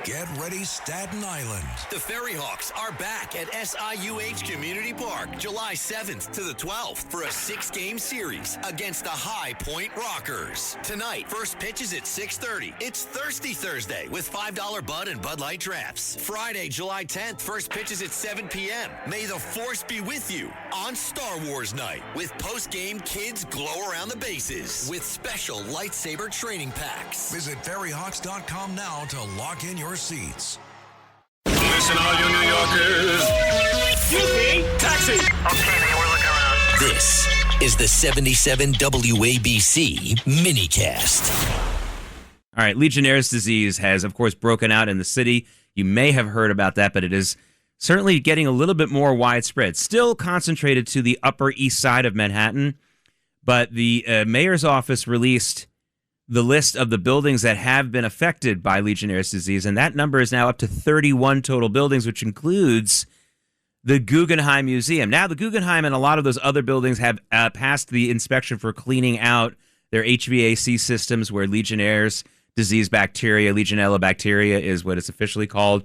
Get ready, Staten Island. The Ferry Hawks are back at SIUH Community Park July 7th to the 12th for a 6-game series against the High Point Rockers. Tonight, first pitch is at 6:30. It's Thirsty Thursday with $5 Bud and Bud Light Drafts. Friday, July 10th, first pitch is at 7 p.m. May the Force be with you on Star Wars Night with post-game kids glow around the bases with special lightsaber training packs. Visit ferryhawks.com now to lock in your seats. Listen, all you New Yorkers. Excuse me. Taxi. Okay, man, we're looking around. This is the 77 WABC minicast. All right, Legionnaire's disease has, of course, broken out in the city. You may have heard about that, but it is certainly getting a little bit more widespread. Still concentrated to the Upper East Side of Manhattan, but the mayor's office released the list of the buildings that have been affected by Legionnaire's disease, and that number is now up to 31 total buildings, which includes the Guggenheim Museum. Now, the Guggenheim and a lot of those other buildings have passed the inspection for cleaning out their HVAC systems where Legionnaire's disease bacteria, Legionella bacteria is what it's officially called,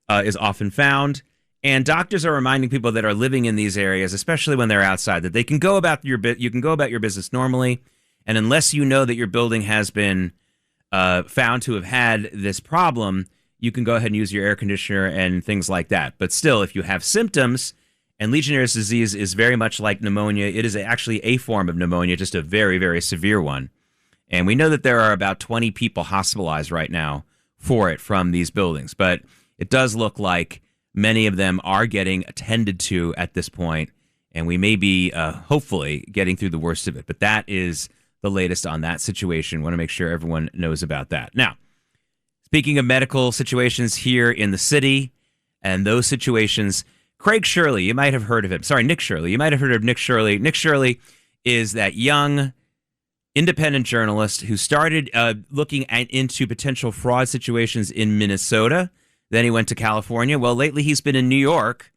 is often found. And doctors are reminding people that are living in these areas, especially when they're outside, that they can go about your business normally. And unless you know that your building has been found to have had this problem, you can go ahead and use your air conditioner and things like that. But still, if you have symptoms, and Legionnaire's disease is very much like pneumonia, it is actually a form of pneumonia, just a very, very severe one. And we know that there are about 20 people hospitalized right now for it from these buildings. But it does look like many of them are getting attended to at this point, and we may be, hopefully, getting through the worst of it. But that is the latest on that situation. Want to make sure everyone knows about that. Now, speaking of medical situations here in the city and those situations, Craig Shirley, you might have heard of him. Sorry, Nick Shirley. You might have heard of Nick Shirley. Nick Shirley is that young independent journalist who started looking into potential fraud situations in Minnesota. Then he went to California. Well, lately he's been in New York,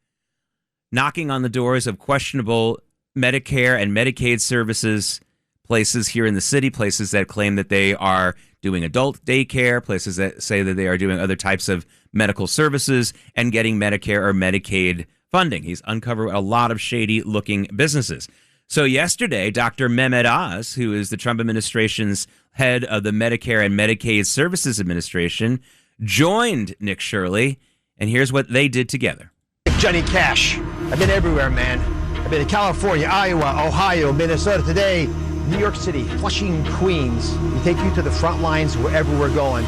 knocking on the doors of questionable Medicare and Medicaid services places here in the city, places that claim that they are doing adult daycare, places that say that they are doing other types of medical services and getting Medicare or Medicaid funding. He's uncovered a lot of shady-looking businesses. So yesterday, Dr. Mehmet Oz, who is the Trump administration's head of the Medicare and Medicaid Services Administration, joined Nick Shirley, and here's what they did together. Johnny Cash. I've been everywhere, man. I've been to California, Iowa, Ohio, Minnesota. Today, New York City, Flushing, Queens. We take you to the front lines wherever we're going.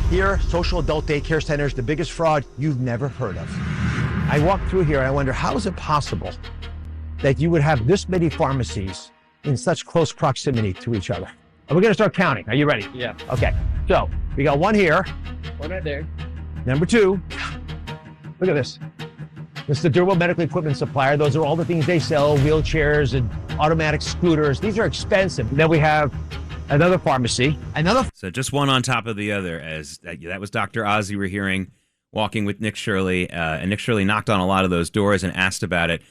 Here, social adult daycare centers, the biggest fraud you've never heard of. I walk through here and I wonder, how is it possible that you would have this many pharmacies in such close proximity to each other? And we're going to start counting. Are you ready? Yeah. Okay. So we got one here. One right there. Number two. Look at this. This is the durable medical equipment supplier. Those are all the things they sell, wheelchairs and automatic scooters. These are expensive. Then we have another pharmacy. So just one on top of the other. As that was Dr. Oz you were hearing walking with Nick Shirley. And Nick Shirley knocked on a lot of those doors and asked about it.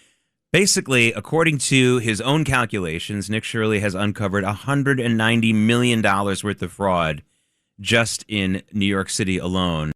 Basically, according to his own calculations, Nick Shirley has uncovered $190 million worth of fraud just in New York City alone.